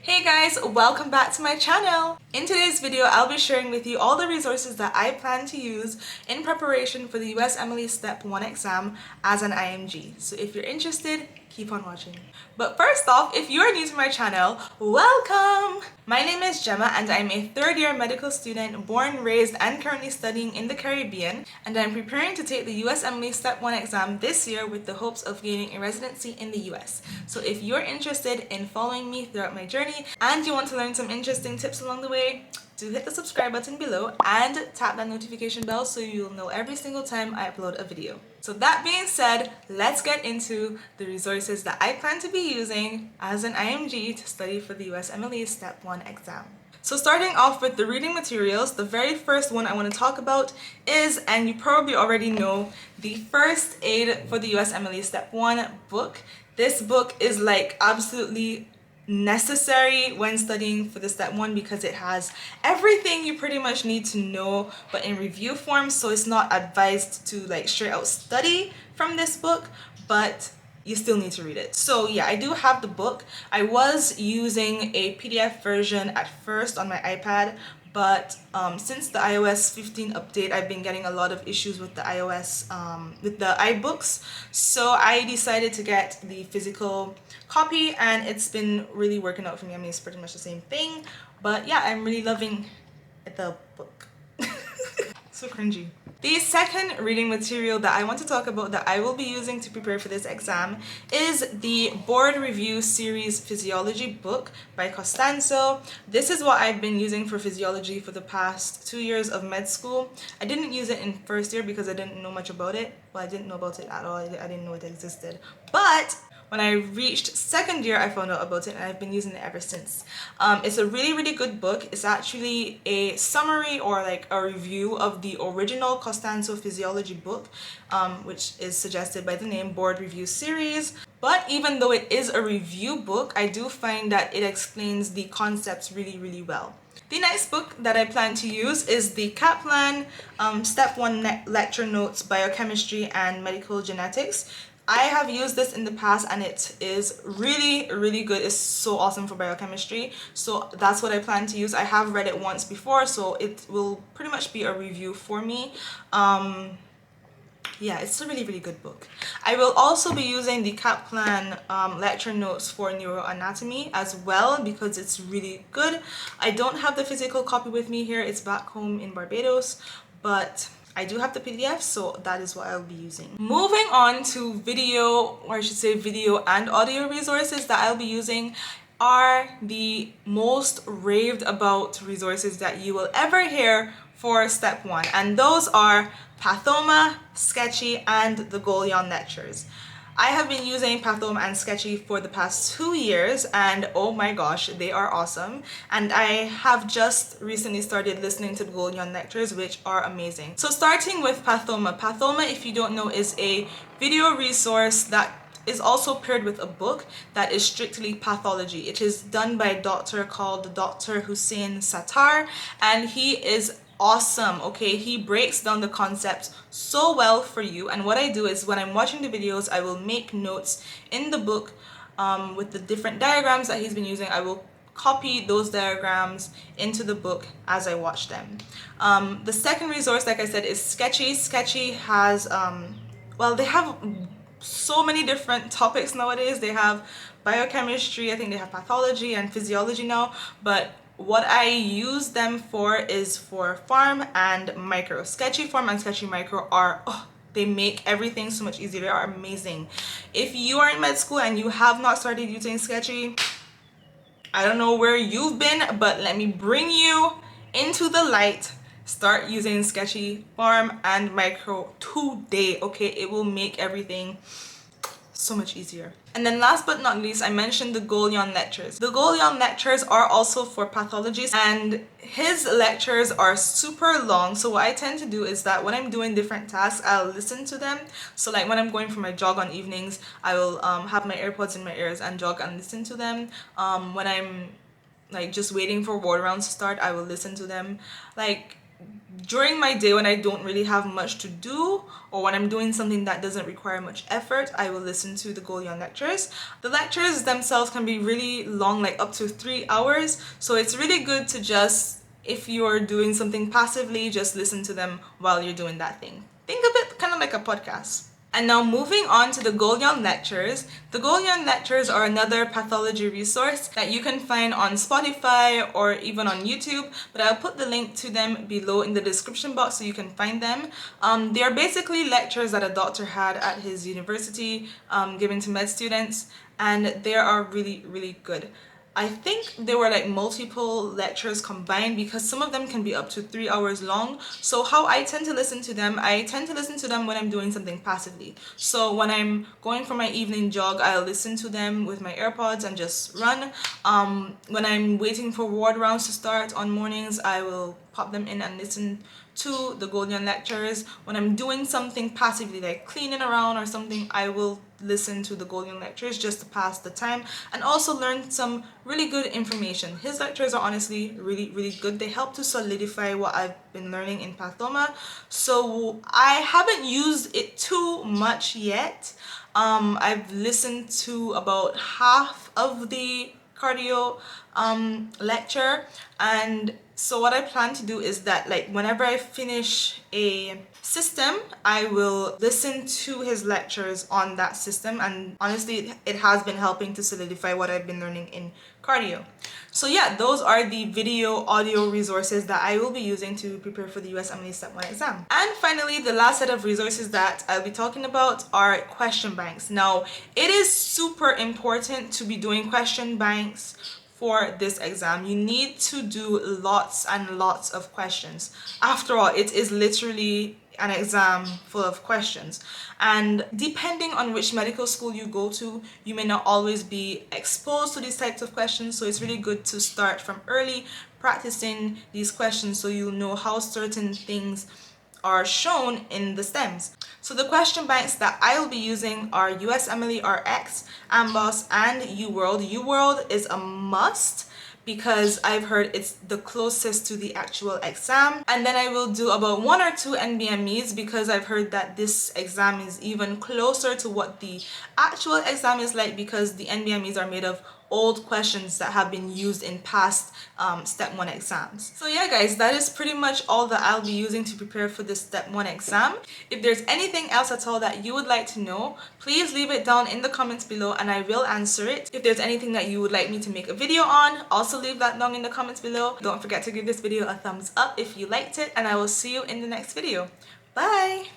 Hey guys, welcome back to my channel. In today's video, I'll be sharing with you all the resources that I plan to use in preparation for the USMLE Step 1 exam as an IMG. So if you're interested, keep on watching. But first off, if you're new to my channel, welcome! My name is Gemma and I'm a third-year medical student born, raised, and currently studying in the Caribbean, and I'm preparing to take the USMLE Step 1 exam this year with the hopes of gaining a residency in the US. So if you're interested in following me throughout my journey and you want to learn some interesting tips along the way, do hit the subscribe button below and tap that notification bell so you'll know every single time I upload a video. So that being said, let's get into the resources that I plan to be using as an IMG to study for the USMLE Step 1 exam. So starting off with the reading materials, the very first one I want to talk about is, and you probably already know, the First Aid for the USMLE Step 1 book. This book is like absolutely necessary when studying for the Step 1 because it has everything you pretty much need to know but in review form, so it's not advised to like straight out study from this book, but you still need to read it. So yeah, I do have the book. I was using a PDF version at first on my iPad, but since the iOS 15 update, I've been getting a lot of issues with the iOS, with the iBooks. So I decided to get the physical copy and it's been really working out for me. I mean, it's pretty much the same thing, but yeah, I'm really loving the book. So cringy. The second reading material that I want to talk about that I will be using to prepare for this exam is the Board Review Series Physiology book by Costanzo. This is what I've been using for physiology for the past 2 years of med school. I didn't use it in first year because I didn't know much about it. Well, I didn't know about it at all. I didn't know it existed. But when I reached second year, I found out about it and I've been using it ever since. It's a really good book. It's actually a summary or like a review of the original Costanzo physiology book, which is suggested by the name Board Review Series. But even though it is a review book, I do find that it explains the concepts really well. The next book that I plan to use is the Kaplan Step 1 Lecture Notes Biochemistry and Medical Genetics. I have used this in the past and it is really good. It's so awesome for biochemistry. So that's what I plan to use. I have read it once before, so it will pretty much be a review for me. Yeah, it's a really good book. I will also be using the Kaplan lecture notes for neuroanatomy as well because it's really good. I don't have the physical copy with me here. It's back home in Barbados, but I do have the PDF, so that is what I'll be using. Moving on to video, or I should say video and audio resources that I'll be using are the most raved about resources that you will ever hear for Step 1, and those are Pathoma, Sketchy, and the Golian Lectures. I have been using Pathoma and Sketchy for the past 2 years and oh my gosh, they are awesome. And I have just recently started listening to the Goljan Lectures, which are amazing. So starting with Pathoma. Pathoma, if you don't know, is a video resource that is also paired with a book that is strictly pathology. It is done by a doctor called Dr. Hussein Sattar, and he is awesome. Okay, he breaks down the concepts so well for you, and what I do is when I'm watching the videos, I will make notes in the book with the different diagrams that he's been using. I will copy those diagrams into the book as I watch them. The second resource, like I said, is Sketchy. Sketchy has well, they have so many different topics nowadays. They have biochemistry, I think they have pathology and physiology now, but what I use them for is for Pharm and Micro. Sketchy Pharm and Sketchy Micro are, they make everything so much easier. They are amazing. If you are in med school and you have not started using Sketchy, I don't know where you've been, but let me bring you into the light. Start using Sketchy Pharm and Micro today, okay? It will make everything so much easier. And then last but not least, I mentioned the Golian Lectures. The Golian Lectures are also for pathologists, and his lectures are super long. So what I tend to do is that when I'm doing different tasks, I'll listen to them. So like when I'm going for my jog on evenings, I will have my AirPods in my ears and jog and listen to them. When I'm like just waiting for ward rounds to start, I will listen to them. Like during my day when I don't really have much to do, or when I'm doing something that doesn't require much effort, I will listen to the Golian lectures. The lectures themselves can be really long, like up to 3 hours, so it's really good to just, if you're doing something passively, just listen to them while you're doing that thing. Think of it kind of like a podcast. And now moving on to the Goljan Lectures. The Golian Lectures are another pathology resource that you can find on Spotify or even on YouTube, but I'll put the link to them below in the description box so you can find them. They are basically lectures that a doctor had at his university, given to med students, and they are really, really good. I think there were like multiple lectures combined because some of them can be up to 3 hours long. So how I tend to listen to them, I tend to listen to them when I'm doing something passively. So when I'm going for my evening jog, I'll listen to them with my AirPods and just run. When I'm waiting for ward rounds to start on mornings, I will pop them in and listen to the Golian lectures. When I'm doing something passively like cleaning around or something, I will listen to the Golian lectures just to pass the time and also learn some really good information. His lectures are honestly really, really good. They help to solidify what I've been learning in pathoma. So I haven't used it too much yet. I've listened to about half of the cardio lecture, and so what I plan to do is that, like, whenever I finish a system, I will listen to his lectures on that system, and honestly it has been helping to solidify what I've been learning in cardio. So yeah, those are the video audio resources that I will be using to prepare for the USMLE Step 1 exam. And finally, the last set of resources that I'll be talking about are question banks. Now, it is super important to be doing question banks for this exam. You need to do lots and lots of questions. After all, it is literally an exam full of questions, and depending on which medical school you go to, you may not always be exposed to these types of questions, so it's really good to start from early practicing these questions so you'll know how certain things are shown in the stems. So the question banks that I'll be using are USMLE RX, AMBOSS, and UWorld. UWorld is a must because I've heard it's the closest to the actual exam. And then I will do about 1 or 2 NBMEs because I've heard that this exam is even closer to what the actual exam is like, because the NBMEs are made of old questions that have been used in past Step 1 exams. So yeah guys, that is pretty much all that I'll be using to prepare for this Step 1 exam. If there's anything else at all that you would like to know, please leave it down in the comments below and I will answer it. If there's anything that you would like me to make a video on, also leave that down in the comments below. Don't forget to give this video a thumbs up if you liked it, and I will see you in the next video. Bye!